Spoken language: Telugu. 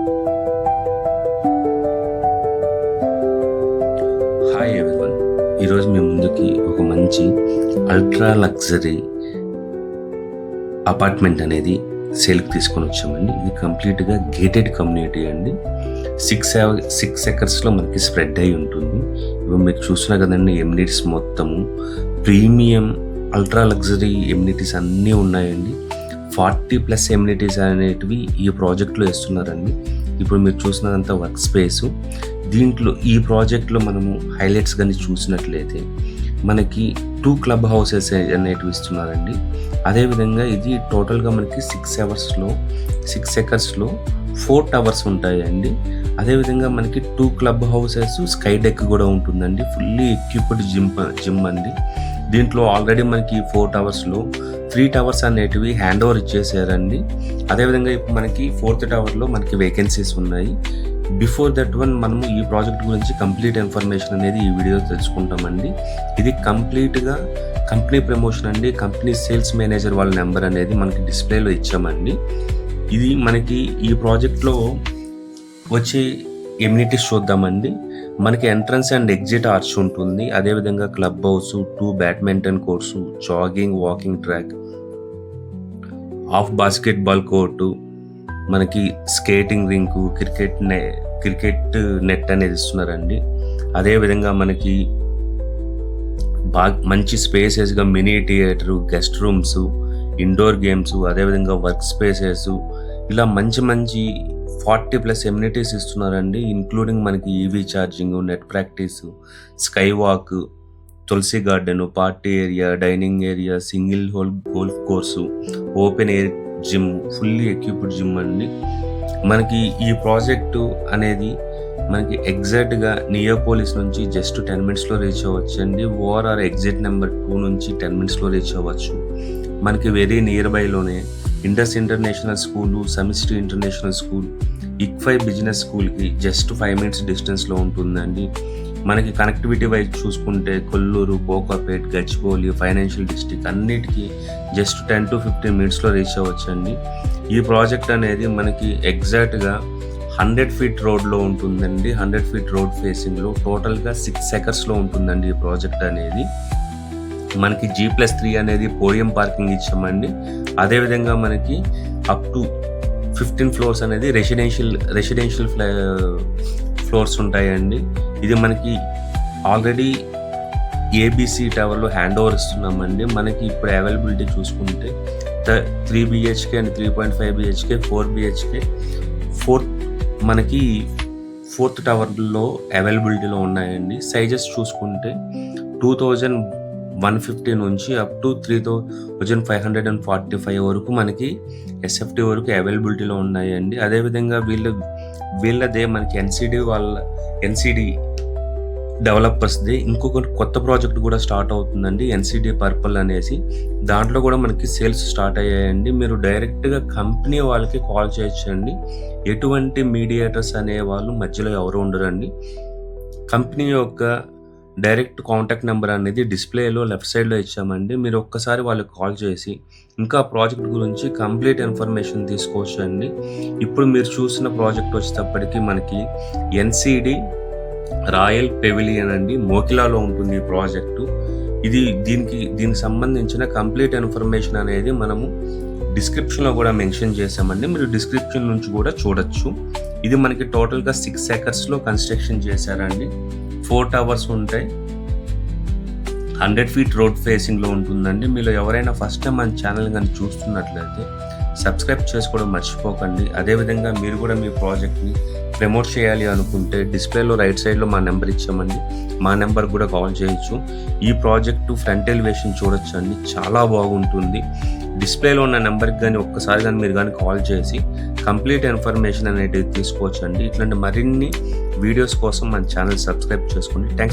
హాయ్ ఎవ్రీవన్, ఈరోజు మీ ముందుకి ఒక మంచి అల్ట్రా లగ్జరీ అపార్ట్మెంట్ అనేది సేల్కి తీసుకొని వచ్చామండి. ఇది కంప్లీట్గా గేటెడ్ కమ్యూనిటీ అండి. 6 ఎకర్స్లో మనకి స్ప్రెడ్ అయి ఉంటుంది. ఇప్పుడు మీరు చూస్తున్నా కదండి, ఎమ్యూనిటీస్ మొత్తము ప్రీమియం అల్ట్రా లగ్జరీ ఎమ్యూనిటీస్ అన్నీ ఉన్నాయండి. 40+ ఎమ్యూనిటీస్ అనేటివి ఈ ప్రాజెక్ట్లో ఇస్తున్నారండి. ఇప్పుడు మీరు చూసినదంతా వర్క్ స్పేసు. దీంట్లో ఈ ప్రాజెక్ట్లో మనము హైలైట్స్ కానీ చూసినట్లయితే మనకి 2 క్లబ్ హౌసెస్ అనేటివి ఇస్తున్నారండి. అదేవిధంగా ఇది టోటల్గా మనకి 6 ఎకర్స్లో 4 టవర్స్ ఉంటాయండి. అదేవిధంగా మనకి 2 క్లబ్ హౌసెస్, స్కై డెక్ కూడా ఉంటుందండి. ఫుల్లీ ఎక్విప్డ్ జిమ్ అండి. దీంట్లో ఆల్రెడీ మనకి 4 టవర్స్లో 3 టవర్స్ అనేటివి హ్యాండ్ ఓవర్ ఇచ్చేసారండి. అదేవిధంగా ఇప్పుడు మనకి 4th టవర్లో మనకి వేకెన్సీస్ ఉన్నాయి. బిఫోర్ దట్ మనము ఈ ప్రాజెక్ట్ గురించి కంప్లీట్ ఇన్ఫర్మేషన్ అనేది ఈ వీడియో తెలుసుకుంటామండి. ఇది కంప్లీట్గా కంపెనీ ప్రమోషన్ అండి. కంపెనీ సేల్స్ మేనేజర్ వాళ్ళ నెంబర్ అనేది మనకి డిస్ప్లేలో ఇచ్చామండి. ఇది మనకి ఈ ప్రాజెక్ట్లో వచ్చే ఎమ్యూనిటీస్ చూద్దామండి. మనకి ఎంట్రన్స్ అండ్ ఎగ్జిట్ ఆర్చ్ ఉంటుంది. అదేవిధంగా club house, 2 badminton courts, jogging walking track, half basketball court, మనకి స్కేటింగ్ రింకు, క్రికెట్ నెట్ అనేది ఇస్తున్నారండి. అదేవిధంగా మనకి మంచి స్పేసెస్గా mini theatre, guest rooms, indoor games, అదేవిధంగా వర్క్ స్పేసెస్, ఇలా మంచి 40+ ఎమ్యూనిటీస్ ఇస్తున్నారండి. ఇంక్లూడింగ్ మనకి EV charging, net practice, sky walk, Tulsi garden, party area, dining area, single hole golf course, open air gym, fully equipped gym అండి. మనకి ఈ ప్రాజెక్టు అనేది మనకి ఎగ్జాక్ట్గా నియోపోలిస్ నుంచి జస్ట్ 10 మినిట్స్లో రీచ్ అవ్వచ్చు అండి. ఓఆర్ఆర్ ఎగ్జిట్ నెంబర్ 2 నుంచి 10 మినిట్స్లో రీచ్ అవ్వచ్చు. మనకి వెరీ నియర్ బైలోనే Indus international school, Samashti international school, ICFAI business స్కూల్కి జస్ట్ 5 మినిట్స్ డిస్టెన్స్లో ఉంటుందండి. మనకి కనెక్టివిటీ వైజ్ చూసుకుంటే కొల్లూరు, కోకాపేట్, గచ్చిబౌలి, ఫైనాన్షియల్ డిస్ట్రిక్ట్ అన్నిటికీ జస్ట్ 10 to 15 మినిట్స్లో రీచ్ అవ్వచ్చండి. ఈ ప్రాజెక్ట్ అనేది మనకి ఎగ్జాక్ట్గా 100 ఫీట్ రోడ్లో ఉంటుందండి. 100 ఫీట్ రోడ్ ఫేసింగ్లో టోటల్గా 6 ఎకర్స్లో ఉంటుందండి ఈ ప్రాజెక్ట్ అనేది. మనకి G+3 అనేది పోడియం పార్కింగ్ ఇచ్చామండి. అదేవిధంగా మనకి అప్ టు 15 ఫ్లోర్స్ అనేది రెసిడెన్షియల్ ఫ్లోర్స్ ఉంటాయండి. ఇది మనకి ఆల్రెడీ ఏబిసి టవర్లో హ్యాండ్ ఓవర్ ఇస్తున్నామండి. మనకి ఇప్పుడు అవైలబిలిటీ చూసుకుంటే 3 BHK అండ్ 3.5 BHK, 4 BHK, మనకి 4th టవర్లో అవైలబిలిటీలో ఉన్నాయండి. సైజెస్ చూసుకుంటే 2150 నుంచి అప్ టు 3545 వరకు మనకి ఎస్ఎఫ్టీ వరకు అవైలబిలిటీలో ఉన్నాయండి. అదేవిధంగా వీళ్ళదే మనకి ఎన్సిడి డెవలపర్స్ది ఇంకొక కొత్త ప్రాజెక్ట్ కూడా స్టార్ట్ అవుతుందండి, ఎన్సిడి పర్పుల్ అనేసి. దాంట్లో కూడా మనకి సేల్స్ స్టార్ట్ అయ్యాయండి. మీరు డైరెక్ట్గా కంపెనీ వాళ్ళకి కాల్ చేయొచ్చండి. ఎటువంటి మీడియేటర్స్ అనే వాళ్ళు మధ్యలో ఎవరు ఉండరండి. కంపెనీ యొక్క డైరెక్ట్ కాంటాక్ట్ నెంబర్ అనేది డిస్ప్లేలో లెఫ్ట్ సైడ్లో ఇచ్చామండి. మీరు ఒక్కసారి వాళ్ళకి కాల్ చేసి ఇంకా ప్రాజెక్ట్ గురించి కంప్లీట్ ఇన్ఫర్మేషన్ తీసుకోవచ్చు అండి. ఇప్పుడు మీరు చూసిన ప్రాజెక్ట్ వచ్చేటప్పటికి మనకి ఎన్సిడి రాయల్ పెవిలియన్ అండి, మోకిలాలో ఉంటుంది ఈ ప్రాజెక్టు. దీనికి సంబంధించిన కంప్లీట్ ఇన్ఫర్మేషన్ అనేది మనము డిస్క్రిప్షన్లో కూడా మెన్షన్ చేసామండి. మీరు డిస్క్రిప్షన్ నుంచి కూడా చూడొచ్చు. ఇది మనకి టోటల్గా 6 ఎకర్స్లో కన్స్ట్రక్షన్ చేశారండి. 4 టవర్స్ ఉంటాయి. 100 ఫీట్ రోడ్ ఫేసింగ్లో ఉంటుందండి. మీరు ఎవరైనా ఫస్ట్ టైం మన ఛానల్ కానీ చూస్తున్నట్లయితే సబ్స్క్రైబ్ చేసుకోవడం మర్చిపోకండి. అదేవిధంగా మీరు కూడా మీ ప్రాజెక్ట్ని ప్రమోట్ చేయాలి అనుకుంటే డిస్ప్లేలో రైట్ సైడ్లో మా నెంబర్ ఇచ్చామండి. మా నెంబర్ కూడా కాల్ చేయొచ్చు. ఈ ప్రాజెక్టు ఫ్రంట్ ఎలివేషన్ చూడొచ్చు అండి, చాలా బాగుంటుంది. డిస్ప్లేలో ఉన్న నెంబర్కి కానీ ఒక్కసారి కానీ మీరు కానీ కాల్ చేసి కంప్లీట్ ఇన్ఫర్మేషన్ అనేది తీసుకోవచ్చు అండి. ఇట్లాంటి మరిన్ని వీడియోస్ కోసం మన ఛానల్ సబ్స్క్రైబ్ చేసుకోండి. థ్యాంక్స్.